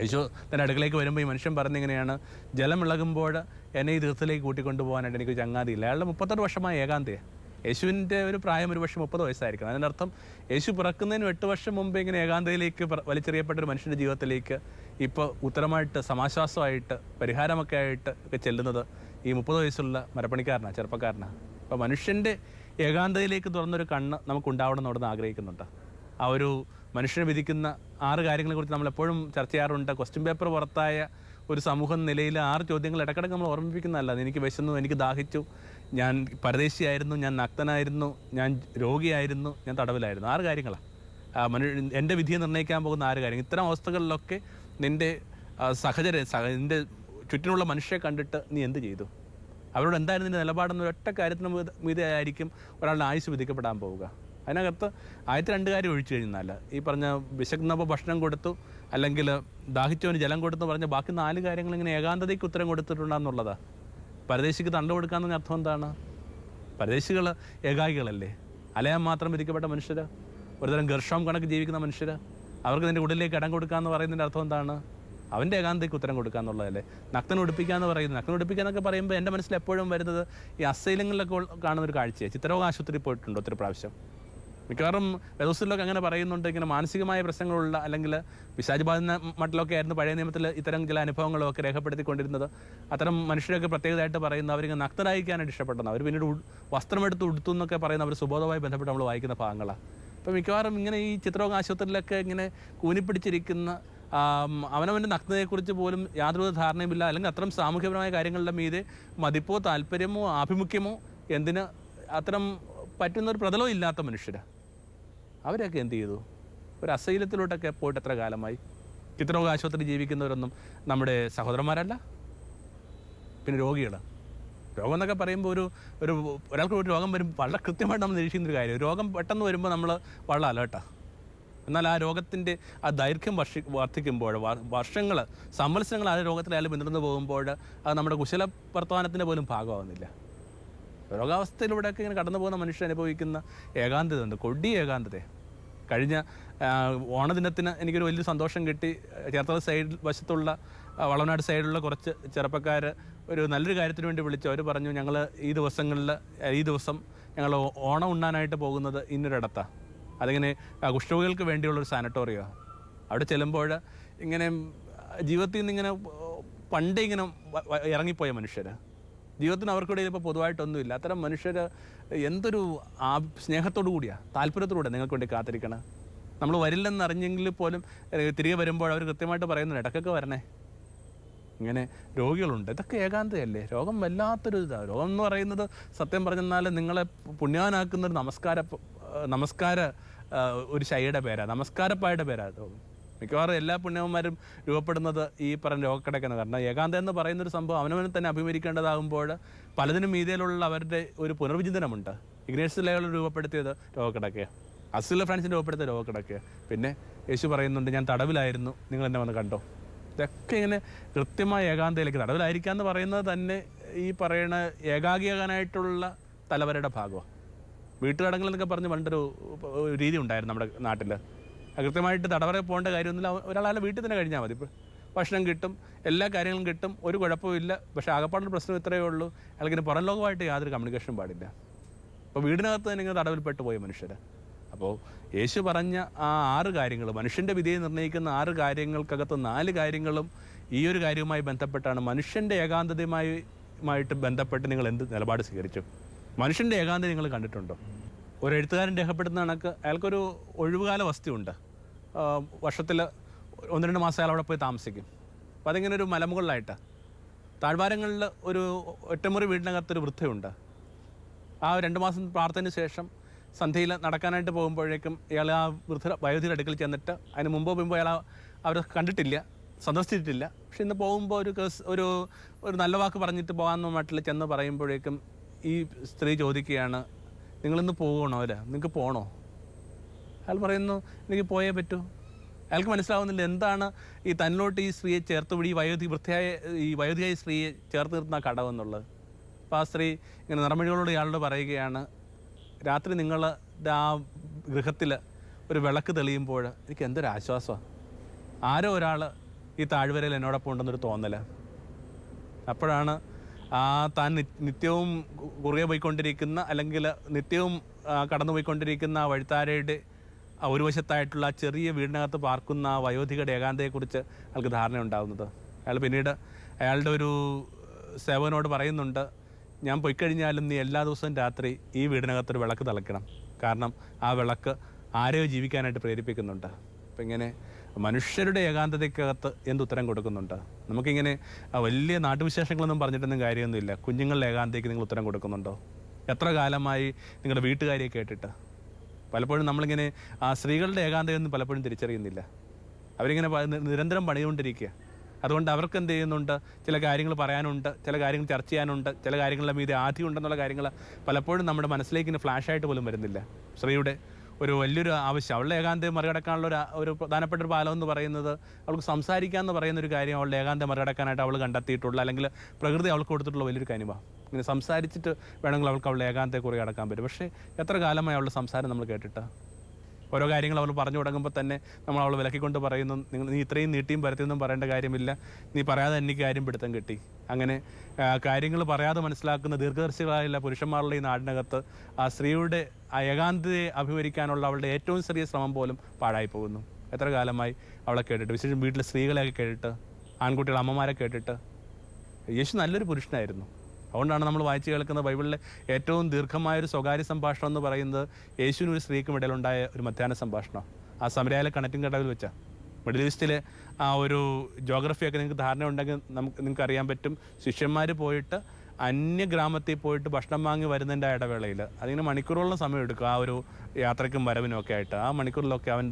യേശു തൻ്റെ അടുക്കളേക്ക് വരുമ്പോൾ ഈ മനുഷ്യൻ പറഞ്ഞിങ്ങനെയാണ്, ജലം ഇളകുമ്പോൾ എന്നെ ഈ തീർത്ഥത്തിലേക്ക് കൂട്ടിക്കൊണ്ടുപോകാനായിട്ട് എനിക്ക് ചങ്ങാതിയില്ല. അയാളുടെ 38 വർഷമായ ഏകാന്തയാണ്. യേശുവിൻ്റെ ഒരു പ്രായം ഒരു പക്ഷേ 30 വയസ്സായിരിക്കണം. അതിൻ്റെ അർത്ഥം യേശു പിറക്കുന്നതിന് 8 വർഷം മുമ്പേ ഇങ്ങനെ ഏകാന്തയിലേക്ക് വലിച്ചെറിയപ്പെട്ടൊരു മനുഷ്യൻ്റെ ജീവിതത്തിലേക്ക് ഇപ്പോൾ ഉത്തരമായിട്ട്, സമാശ്വാസമായിട്ട്, പരിഹാരമൊക്കെ ആയിട്ട് ഒക്കെ ചെല്ലുന്നത് ഈ 30 വയസ്സുള്ള മരപ്പണിക്കാരനാണ്, ചെറുപ്പക്കാരനാണ്. അപ്പോൾ മനുഷ്യൻ്റെ ഏകാന്തയിലേക്ക് തുറന്നൊരു കണ്ണ് നമുക്കുണ്ടാവണം എന്നോട് ആഗ്രഹിക്കുന്നുണ്ട്. ആ ഒരു മനുഷ്യനെ വിധിക്കുന്ന 6 കാര്യങ്ങളെക്കുറിച്ച് നമ്മളെപ്പോഴും ചർച്ച ചെയ്യാറുണ്ട്. ക്വസ്റ്റ്യൻ പേപ്പർ പുറത്തായ ഒരു സമൂഹം നിലയിൽ 6 ചോദ്യങ്ങൾ ഇടയ്ക്കിടയ്ക്ക് നമ്മൾ ഓർമ്മിപ്പിക്കുന്നതല്ല. എനിക്ക് വിശന്നു, എനിക്ക് ദാഹിച്ചു, ഞാൻ പരദേശിയായിരുന്നു, ഞാൻ നഗ്നനായിരുന്നു, ഞാൻ രോഗിയായിരുന്നു, ഞാൻ തടവിലായിരുന്നു. 6 കാര്യങ്ങളാണ് എൻ്റെ വിധിയെ നിർണ്ണയിക്കാൻ പോകുന്ന 6 കാര്യങ്ങൾ. ഇത്തരം അവസ്ഥകളിലൊക്കെ നിൻ്റെ നിൻ്റെ ചുറ്റിനുള്ള മനുഷ്യരെ കണ്ടിട്ട് നീ എന്ത് ചെയ്തു? അവരോട് എന്തായിരുന്നു നിൻ്റെ നിലപാടെന്ന ഒറ്റ കാര്യത്തിന് മീതെയായിരിക്കും ഒരാളുടെ ആയുസ് വിധിക്കപ്പെടാൻ പോവുക. അതിനകത്ത് ആദ്യത്തെ 2 കാര്യം ഒഴിച്ചു കഴിഞ്ഞാൽ, ഈ പറഞ്ഞ വിശക്കുന്നപ്പോൾ ഭക്ഷണം കൊടുത്തു, അല്ലെങ്കിൽ ദാഹിച്ചവന് ജലം കൊടുത്തു പറഞ്ഞ ബാക്കി 4 കാര്യങ്ങൾ ഇങ്ങനെ ഏകാന്തതയ്ക്ക് ഉത്തരം കൊടുത്തിട്ടുണ്ടെന്നുള്ളതാണ്. പരദേശിക്ക് തണ്ട കൊടുക്കാമെന്ന അർത്ഥം എന്താണ്? പരദേശികൾ ഏകാഗികളല്ലേ, അലയാൻ മാത്രം വിധിക്കപ്പെട്ട മനുഷ്യർ, ഒരുതരം ഗർഷം കണക്ക് ജീവിക്കുന്ന മനുഷ്യർ. അവർക്ക് നിൻ്റെ ഉടലിലേക്ക് ഇടം കൊടുക്കുക എന്ന് പറയുന്നതിൻ്റെ അർത്ഥം എന്താണ്? അവൻ്റെ ഏകാന്തതയ്ക്ക് ഉത്തരം കൊടുക്കുക എന്നുള്ളതല്ലേ. നഗ്നൻ ഉടുപ്പിക്കുക എന്ന് പറയുന്നത്. നഗ്നൻ ഉടുപ്പിക്കുക എന്നൊക്കെ പറയുമ്പോൾ എൻ്റെ മനസ്സിൽ എപ്പോഴും വരുന്നത് ഈ അസൈലങ്ങളിലൊക്കെ കാണുന്ന ഒരു കാഴ്ചയാണ്. ചിത്രരോഗ ആശുപത്രി പോയിട്ടുണ്ട് ഒത്തിരി പ്രാവശ്യം. മിക്കവാറും വേദോസിലൊക്കെ അങ്ങനെ പറയുന്നുണ്ട്, ഇങ്ങനെ മാനസികമായ പ്രശ്നങ്ങളുള്ള അല്ലെങ്കിൽ പിശാചുബാധന മട്ടിലൊക്കെ ആയിരുന്നു പഴയ നിയമത്തിൽ ഇത്തരം ചില അനുഭവങ്ങളൊക്കെ രേഖപ്പെടുത്തിക്കൊണ്ടിരുന്നത്. അത്തരം മനുഷ്യരൊക്കെ പ്രത്യേകമായിട്ട് പറയുന്ന അവരിങ്ങനെ നഗ്നരായിക്കാനായിട്ട് ഇഷ്ടപ്പെടുന്നത്, അവർ പിന്നീട് വസ്ത്രമെടുത്ത് ഉടുത്തു എന്നൊക്കെ പറയുന്ന അവർ സുബോധമായി ബന്ധപ്പെട്ട് നമ്മൾ വായിക്കുന്ന ഭാഗങ്ങളാണ്. അപ്പോൾ മിക്കവാറും ഇങ്ങനെ ഈ ചിത്രരോഗ ആശുപത്രിയിലൊക്കെ ഇങ്ങനെ കൂനിപ്പിടിച്ചിരിക്കുന്ന അവനവൻ്റെ നഗ്നതയെക്കുറിച്ച് പോലും യാതൊരു ധാരണയുമില്ല, അല്ലെങ്കിൽ അത്തരം സാമൂഹ്യപരമായ കാര്യങ്ങളുടെ മീതെ മതിപ്പോ താല്പര്യമോ ആഭിമുഖ്യമോ എന്തിന് അത്തരം പറ്റുന്നൊരു പ്രതലവും ഇല്ലാത്ത മനുഷ്യർ, അവരൊക്കെ എന്ത് ചെയ്തു? ഒരു അസൈലത്തിലോട്ടൊക്കെ പോയിട്ട് എത്ര കാലമായി? ചിത്രരോഗ ആശുപത്രി ജീവിക്കുന്നവരൊന്നും നമ്മുടെ സഹോദരന്മാരല്ല, പിന്നെ രോഗികൾ. രോഗം എന്നൊക്കെ പറയുമ്പോൾ ഒരാൾക്ക് ഒരു രോഗം വരും വളരെ കൃത്യമായിട്ട് നമ്മൾ നിരീക്ഷിക്കുന്നൊരു കാര്യം. രോഗം പെട്ടെന്ന് വരുമ്പോൾ നമ്മൾ വളരെ അലേർട്ടാണ്. എന്നാൽ ആ രോഗത്തിൻ്റെ ആ ദൈർഘ്യം വർദ്ധിക്കുമ്പോൾ, വർഷങ്ങൾ സംവത്സരങ്ങൾ ആ രോഗത്തിലായാലും പിന്തുടർന്ന് പോകുമ്പോൾ അത് നമ്മുടെ കുശല വർത്തമാനത്തിൻ്റെ പോലും ഭാഗമാകുന്നില്ല. രോഗാവസ്ഥയിലൂടെയൊക്കെ ഇങ്ങനെ കടന്നു പോകുന്ന മനുഷ്യർ അനുഭവിക്കുന്ന ഏകാന്തത ഉണ്ട്, കൊടിയ ഏകാന്തത. കഴിഞ്ഞ ഓണദിനത്തിന് എനിക്കൊരു വലിയ സന്തോഷം കിട്ടി. ചേർത്തല സൈഡ് വശത്തുള്ള വളവനാട് സൈഡിലുള്ള കുറച്ച് ചെറുപ്പക്കാർ ഒരു നല്ലൊരു കാര്യത്തിന് വേണ്ടി വിളിച്ചു. അവർ പറഞ്ഞു, ഞങ്ങൾ ഈ ദിവസം ഞങ്ങൾ ഓണം ഉണ്ണാനായിട്ട് പോകുന്നത് ഇന്നൊരിടത്താണ്. അതിങ്ങനെ കുഷ്ഠരോഗികൾക്ക് വേണ്ടിയുള്ളൊരു സാനറ്റോറിയമാണ്. അവിടെ ചെല്ലുമ്പോൾ ഇങ്ങനെ ജീവിതത്തിൽ നിന്ന് ഇങ്ങനെ പണ്ടേ ഇങ്ങനെ ഇറങ്ങിപ്പോയ മനുഷ്യർ, ജീവിതത്തിന് അവർക്കിടയിൽ ഇപ്പോൾ പൊതുവായിട്ടൊന്നുമില്ല. അത്തരം മനുഷ്യർ എന്തൊരു സ്നേഹത്തോടു കൂടിയാണ്, താല്പര്യത്തോടെ നിങ്ങൾക്ക് വേണ്ടി കാത്തിരിക്കണം. നമ്മൾ വരില്ലെന്ന് അറിഞ്ഞെങ്കിൽ പോലും തിരികെ വരുമ്പോൾ അവർ കൃത്യമായിട്ട് പറയുന്നുണ്ട്, ഇടയ്ക്കൊക്കെ വരണേ. ഇങ്ങനെ രോഗികളുണ്ട്. ഇതൊക്കെ ഏകാന്തയല്ലേ? രോഗം വല്ലാത്തൊരു ഇതാണ്. രോഗം എന്ന് പറയുന്നത് സത്യം പറഞ്ഞാൽ നിങ്ങളെ പുണ്യവാനാക്കുന്നൊരു നമസ്കാര ഒരു ശൈയുടെ പേരാണ്, നമസ്കാരപ്പായുടെ പേരാണ് രോഗം. മിക്കവാറും എല്ലാ പുണ്യവന്മാരും രൂപപ്പെടുന്നത് ഈ പറഞ്ഞ രോഗക്കിടക്കാണ്. കാരണം ഏകാന്തം എന്ന് പറയുന്നൊരു സംഭവം അവനവനെ തന്നെ അഭിമുഖീകരിക്കേണ്ടതാകുമ്പോൾ പലതിനും മീതിയിലുള്ള അവരുടെ ഒരു പുനർവിചിന്തനമുണ്ട്. ഇഗ്നേഷ്യസ് ലേകൾ രൂപപ്പെടുത്തിയത് രോഗക്കിടക്കുക, അസുല ഫ്രാൻസിൻ്റെ രൂപപ്പെടുത്തിയ രോഗക്കിടക്കുക. പിന്നെ യേശു പറയുന്നുണ്ട്, ഞാൻ തടവിലായിരുന്നു, നിങ്ങൾ എന്നെ വന്ന് കണ്ടോ. ഇതൊക്കെ ഇങ്ങനെ കൃത്യമായ ഏകാന്തയിലേക്ക്, തടവിലായിരിക്കാന്ന് പറയുന്നത് തന്നെ ഈ പറയുന്ന ഏകാഗിയാകാനായിട്ടുള്ള തലവരുടെ ഭാഗമാണ്. വീട്ടുകടങ്ങൾ എന്നൊക്കെ പറഞ്ഞ് പണ്ടൊരു രീതി ഉണ്ടായിരുന്നു നമ്മുടെ നാട്ടിൽ. കൃത്യമായിട്ട് തടവറ പോകേണ്ട കാര്യമൊന്നുമില്ല, ഒരാളെ വീട്ടിൽ തന്നെ കഴിഞ്ഞാൽ മതി. ഇപ്പോൾ ഭക്ഷണം കിട്ടും, എല്ലാ കാര്യങ്ങളും കിട്ടും, ഒരു കുഴപ്പമില്ല. പക്ഷേ ആകപ്പാടൊരു പ്രശ്നം ഇത്രയേ ഉള്ളൂ, അല്ലെങ്കിൽ പുറം ലോകമായിട്ട് യാതൊരു കമ്മ്യൂണിക്കേഷനും പാടില്ല. അപ്പോൾ വീടിനകത്ത് തന്നെ ഇങ്ങനെ തടവിൽപ്പെട്ടു പോയ മനുഷ്യർ. അപ്പോൾ യേശു പറഞ്ഞ ആ 6 കാര്യങ്ങൾ, മനുഷ്യൻ്റെ വിധിയെ നിർണ്ണയിക്കുന്ന 6 കാര്യങ്ങൾക്കകത്ത് 4 കാര്യങ്ങളും ഈ ഒരു കാര്യവുമായി ബന്ധപ്പെട്ടാണ്. മനുഷ്യൻ്റെ ഏകാന്തതയുമായിട്ട് ബന്ധപ്പെട്ട് നിങ്ങൾ എന്ത് നിലപാട് സ്വീകരിച്ചു? മനുഷ്യൻ്റെ ഏകാന്തത നിങ്ങൾ കണ്ടിട്ടുണ്ടോ? ഒരു എഴുത്തുകാരൻ രേഖപ്പെടുന്ന കണക്ക് അയാൾക്കൊരു ഒഴിവുകാല വസ്തിയുണ്ട്. വർഷത്തിൽ 1-2 മാസം അയാൾ അവിടെ പോയി താമസിക്കും. അപ്പോൾ അതിങ്ങനെ ഒരു മലമുകളിലായിട്ട് താഴ്വാരങ്ങളിൽ ഒരു ഒറ്റമുറി വീടിനകത്തൊരു വൃദ്ധയുണ്ട്. ആ 2 മാസം പ്രാർത്ഥനയ്ക്ക് ശേഷം സന്ധ്യയിൽ നടക്കാനായിട്ട് പോകുമ്പോഴേക്കും ഇയാൾ ആ വയോധികരുടെ അടുക്കൽ ചെന്നിട്ട്, അതിന് മുമ്പോ അയാൾ അവർ കണ്ടിട്ടില്ല, സന്ദർശിച്ചിട്ടില്ല. പക്ഷെ ഇന്ന് പോകുമ്പോൾ ഒരു നല്ല വാക്ക് പറഞ്ഞിട്ട് പോകാമെന്ന മട്ടിൽ ചെന്ന് പറയുമ്പോഴേക്കും ഈ സ്ത്രീ ചോദിക്കുകയാണ്, നിങ്ങളിന്ന് പോകണോ? നിങ്ങൾക്ക് പോകണോ? അയാൾ പറയുന്നു, എനിക്ക് പോയേ പറ്റൂ. അയാൾക്ക് മനസ്സിലാവുന്നില്ല എന്താണ് ഈ തന്നിലോട്ട് ഈ സ്ത്രീയെ ചേർത്ത് പിടി, ഈ വയോധികയായ സ്ത്രീയെ ചേർത്ത് നിർത്തുന്ന കടവെന്നുള്ളത്. അപ്പോൾ ആ സ്ത്രീ ഇങ്ങനെ നിറമൊഴികളോട് ഇയാളോട് പറയുകയാണ്, രാത്രി നിങ്ങളുടെ ആ ഗൃഹത്തിൽ ഒരു വിളക്ക് തെളിയുമ്പോൾ എനിക്ക് എന്തൊരു ആശ്വാസമാണ്. ആരോ ഒരാൾ ഈ താഴ്വരയിൽ എന്നോടൊപ്പം ഉണ്ടെന്നൊരു തോന്നൽ. അപ്പോഴാണ് താൻ നിത്യവും കുറുകെ പോയിക്കൊണ്ടിരിക്കുന്ന, അല്ലെങ്കിൽ നിത്യവും കടന്നു പോയിക്കൊണ്ടിരിക്കുന്ന ആ വഴിത്താരയുടെ ഒരു വശത്തായിട്ടുള്ള ആ ചെറിയ വീടിനകത്ത് പാർക്കുന്ന ആ വയോധികയുടെ ഏകാന്തതയെക്കുറിച്ച് അയാൾക്ക് ധാരണ ഉണ്ടാകുന്നത്. അയാൾ പിന്നീട് അയാളുടെ ഒരു സേവകനോട് പറയുന്നുണ്ട്, ഞാൻ പോയിക്കഴിഞ്ഞാലും നീ എല്ലാ ദിവസവും രാത്രി ഈ വീടിനകത്തൊരു വിളക്ക് തിളയ്ക്കണം, കാരണം ആ വിളക്ക് ആരെയോ ജീവിക്കാനായിട്ട് പ്രേരിപ്പിക്കുന്നുണ്ട്. അപ്പം ഇങ്ങനെ മനുഷ്യരുടെ ഏകാന്തതയ്ക്കകത്ത് എന്തുത്തരം കൊടുക്കുന്നുണ്ട്? നമുക്കിങ്ങനെ വലിയ നാട്ടുവിശേഷങ്ങളൊന്നും പറഞ്ഞിട്ടൊന്നും കാര്യമൊന്നുമില്ല. കുഞ്ഞുങ്ങളുടെ ഏകാന്തതയ്ക്ക് നിങ്ങൾ ഉത്തരം കൊടുക്കുന്നുണ്ടോ? എത്ര കാലമായി നിങ്ങളുടെ വീട്ടുകാരിയെ കേട്ടിട്ട്? പലപ്പോഴും നമ്മളിങ്ങനെ സ്ത്രീകളുടെ ഏകാന്തതയൊന്നും പലപ്പോഴും തിരിച്ചറിയുന്നില്ല. അവരിങ്ങനെ നിരന്തരം പണിതുകൊണ്ടിരിക്കുക. അതുകൊണ്ട് അവർക്ക് എന്ത് ചെയ്യുന്നുണ്ട്? ചില കാര്യങ്ങൾ പറയാനുണ്ട്, ചില കാര്യങ്ങൾ ചർച്ച ചെയ്യാനുണ്ട്, ചില കാര്യങ്ങളുടെ മീതെ ആദ്യം ഉണ്ടെന്നുള്ള കാര്യങ്ങൾ പലപ്പോഴും നമ്മുടെ മനസ്സിലേക്ക് ഇങ്ങനെ ഫ്ലാഷായിട്ട് പോലും വരുന്നില്ല. സ്ത്രീയുടെ ഒരു വലിയൊരു ആവശ്യം, അവളുടെ ഏകാന്തത മറികടക്കാനുള്ള ഒരു പ്രധാനപ്പെട്ട ഒരു പാലം എന്ന് പറയുന്നത്, അവൾക്ക് സംസാരിക്കാമെന്ന് പറയുന്നൊരു കാര്യം അവളുടെ ഏകാന്തത മറികടക്കാനായിട്ട് അവൾ കണ്ടെത്തിയിട്ടുള്ള, അല്ലെങ്കിൽ പ്രകൃതി അവൾക്ക് കൊടുത്തിട്ടുള്ള വലിയൊരു കാര്യമാണ്. ഇങ്ങനെ സംസാരിച്ചിട്ട് വേണമെങ്കിൽ അവളുടെ ഏകാന്തത്തെ കുറി അടക്കാൻ പറ്റും. പക്ഷേ എത്ര കാലമായി അവളുടെ സംസാരം നമ്മൾ കേട്ടിട്ട്? ഓരോ കാര്യങ്ങൾ അവൾ പറഞ്ഞു തുടങ്ങുമ്പോൾ തന്നെ നമ്മൾ അവൾ വിലക്കിക്കൊണ്ട് പറയുന്നു, നീ ഇത്രയും നീട്ടിയും പരത്തിയൊന്നും പറയേണ്ട കാര്യമില്ല, നീ പറയാതെ എനിക്ക് കാര്യം പിടുത്തം കിട്ടി. അങ്ങനെ കാര്യങ്ങൾ പറയാതെ മനസ്സിലാക്കുന്ന ദീർഘദർശികളായുള്ള പുരുഷന്മാരുടെ ഈ നാടിനകത്ത് ആ സ്ത്രീയുടെ ആ ഏകാന്തതയെ അഭിമുഖീകരിക്കാനുള്ള അവളുടെ ഏറ്റവും ചെറിയ ശ്രമം പോലും പാഴായി പോകുന്നു. എത്ര കാലമായി അവളെ കേട്ടിട്ട്, വിശേഷം വീട്ടിലെ സ്ത്രീകളെയൊക്കെ കേട്ടിട്ട്, ആൺകുട്ടികൾ അമ്മമാരെ കേട്ടിട്ട്. യേശു നല്ലൊരു പുരുഷനായിരുന്നു. അതുകൊണ്ടാണ് നമ്മൾ വായിച്ച് കേൾക്കുന്ന ബൈബിളിലെ ഏറ്റവും ദീർഘമായൊരു സ്വകാര്യ സംഭാഷണം എന്ന് പറയുന്നത് യേശുവിനും ഒരു സ്ത്രീക്കും ഇടയിലുണ്ടായ ഒരു മധ്യാഹ്ന സംഭാഷണം. ആ സമരയിലെ കണക്റ്റിംഗ് കടവിൽ വെച്ചാൽ. മിഡിൽ ഈസ്റ്റിലെ ആ ഒരു ജോഗ്രഫിയൊക്കെ നിങ്ങൾക്ക് ധാരണ ഉണ്ടെങ്കിൽ നിങ്ങൾക്ക് അറിയാൻ പറ്റും. ശിഷ്യന്മാർ പോയിട്ട് അന്യഗ്രാമത്തിൽ പോയിട്ട് ഭക്ഷണം വാങ്ങി വരുന്നതിൻ്റെ ഇടവേളയിൽ അതിങ്ങനെ മണിക്കൂറോളം സമയം എടുക്കും. ആ ഒരു യാത്രയ്ക്കും വരവിനും ഒക്കെ ആയിട്ട് ആ മണിക്കൂറിലൊക്കെ അവൻ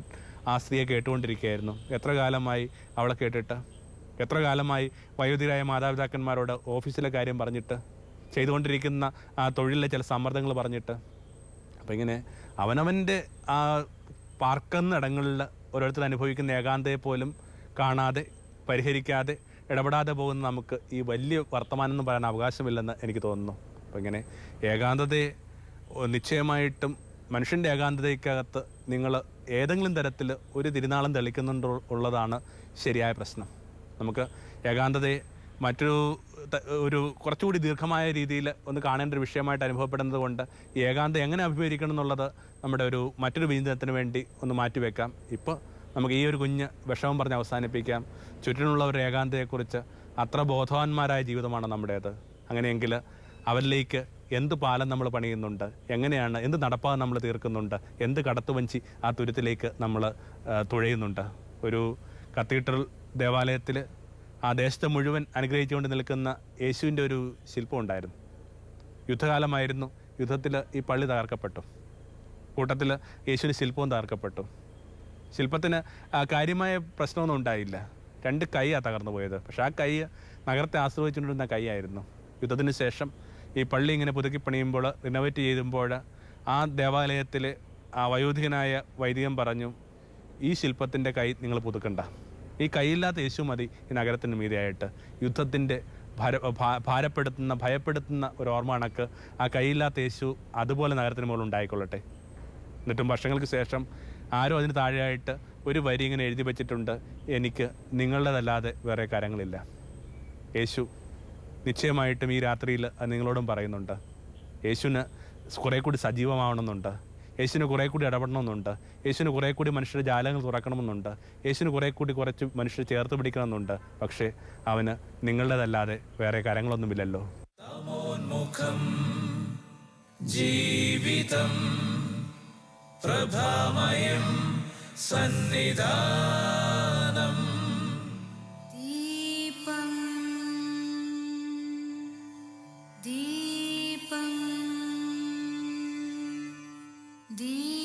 ആ സ്ത്രീയെ കേട്ടുകൊണ്ടിരിക്കുകയായിരുന്നു. എത്ര കാലമായി അവളെ കേട്ടിട്ട്? എത്ര കാലമായി വയോധികരായ മാതാപിതാക്കന്മാരോട് ഓഫീസിലെ കാര്യം പറഞ്ഞിട്ട്, ചെയ്തുകൊണ്ടിരിക്കുന്ന ആ തൊഴിലിലെ ചില സമ്മർദ്ദങ്ങൾ പറഞ്ഞിട്ട്. അപ്പം ഇങ്ങനെ അവനവൻ്റെ ആ പാർക്കുന്നിടങ്ങളിൽ ഓരോരുത്തർ അനുഭവിക്കുന്ന ഏകാന്തയെ പോലും കാണാതെ, പരിഹരിക്കാതെ, ഇടപെടാതെ പോകുന്ന നമുക്ക് ഈ വലിയ വർത്തമാനം എന്ന് പറയാൻ അവകാശമില്ലെന്ന് എനിക്ക് തോന്നുന്നു. അപ്പം ഇങ്ങനെ ഏകാന്തതയെ നിശ്ചയമായിട്ടും മനുഷ്യൻ്റെ ഏകാന്തതയ്ക്കകത്ത് നിങ്ങൾ ഏതെങ്കിലും തരത്തിൽ ഒരു തിരുനാളം തെളിക്കുന്നുണ്ടോ ഉള്ളതാണ് ശരിയായ പ്രശ്നം. നമുക്ക് ഏകാന്തതയെ മറ്റൊരു ഒരു കുറച്ചുകൂടി ദീർഘമായ രീതിയിൽ ഒന്ന് കാണേണ്ട ഒരു വിഷയമായിട്ട് അനുഭവപ്പെടുന്നത് കൊണ്ട് ഈ ഏകാന്തത എങ്ങനെ അഭിമുഖീകരിക്കണം എന്നുള്ളത് നമ്മുടെ മറ്റൊരു വിചിന്തനത്തിന് വേണ്ടി ഒന്ന് മാറ്റിവെക്കാം. ഇപ്പോൾ നമുക്ക് ഈ ഒരു കുഞ്ഞ് വിഷമം പറഞ്ഞ് അവസാനിപ്പിക്കാം. ചുറ്റിനുള്ളവരുടെ ഏകാന്തതയെക്കുറിച്ച് അത്ര ബോധവാന്മാരായ ജീവിതമാണ് നമ്മുടേത്. അങ്ങനെയെങ്കിൽ അവരിലേക്ക് എന്ത് പാലം നമ്മൾ പണിയുന്നുണ്ട്, എങ്ങനെയാണ് എന്ത് നടപ്പാതെ നമ്മൾ തീർക്കുന്നുണ്ട്, എന്ത് കടത്തുവഞ്ചി ആ തുരുത്തിലേക്ക് നമ്മൾ തുഴയുന്നുണ്ട്. ഒരു കത്തീഡ്രൽ ദേവാലയത്തിൽ ആ ദേശത്തെ മുഴുവൻ അനുഗ്രഹിച്ചുകൊണ്ട് നിൽക്കുന്ന യേശുവിൻ്റെ ഒരു ശില്പം ഉണ്ടായിരുന്നു. യുദ്ധകാലമായിരുന്നു. യുദ്ധത്തിൽ ഈ പള്ളി തകർക്കപ്പെട്ടു. കൂട്ടത്തിൽ യേശുവിൻ്റെ ശില്പവും തകർക്കപ്പെട്ടു. ശില്പത്തിന് കാര്യമായ പ്രശ്നമൊന്നും ഉണ്ടായില്ല. 2 കൈയാണ് തകർന്നു പോയത്. പക്ഷേ ആ കൈ നഗരത്തെ ആശ്രയിച്ചുകൊണ്ടിരുന്ന കൈയായിരുന്നു. യുദ്ധത്തിന് ശേഷം ഈ പള്ളി ഇങ്ങനെ പുതുക്കി പണിയുമ്പോൾ, റിനോവേറ്റ് ചെയ്യുമ്പോൾ ആ ദേവാലയത്തിൽ ആ വയോധികനായ വൈദികൻ പറഞ്ഞു, ഈ ശില്പത്തിൻ്റെ കൈ നിങ്ങൾ പുതുക്കണ്ട, ഈ കൈയില്ലാത്ത യേശു മതി ഈ നഗരത്തിന് മീതെയായിട്ട്. യുദ്ധത്തിൻ്റെ ഭയപ്പെടുത്തുന്ന ഒരു ഓർമ്മ കണക്ക് ആ കൈയില്ലാത്ത യേശു അതുപോലെ നഗരത്തിന് മുകളിൽ ഉണ്ടായിക്കൊള്ളട്ടെ. എന്നിട്ടും വർഷങ്ങൾക്ക് ശേഷം ആരും അതിന് താഴെയായിട്ട് ഒരു വരി ഇങ്ങനെ എഴുതി വെച്ചിട്ടുണ്ട്, എനിക്ക് നിങ്ങളുടേതല്ലാതെ വേറെ കാര്യങ്ങളില്ല. യേശു നിശ്ചയമായിട്ടും ഈ രാത്രിയിൽ നിങ്ങളോടും പറയുന്നുണ്ട്. യേശുവിന് കുറേ കൂടി സജീവമാവണമെന്നുണ്ട്. യേശുവിന് കുറേ കൂടി ഇടപെടണമെന്നുണ്ട്. യേശുവിന് കുറേ കൂടി മനുഷ്യരുടെ ജാലങ്ങൾ തുറക്കണമെന്നുണ്ട്. യേശുവിന് കുറച്ച് മനുഷ്യർ ചേർത്ത് പിടിക്കണമെന്നുണ്ട്. പക്ഷേ അവന് നിങ്ങളുടേതല്ലാതെ വേറെ കാര്യങ്ങളൊന്നുമില്ലല്ലോ.
ജീവിതം പ്രഭാമയം സന്നിധാനം
ദീപം ദീപം ദീപം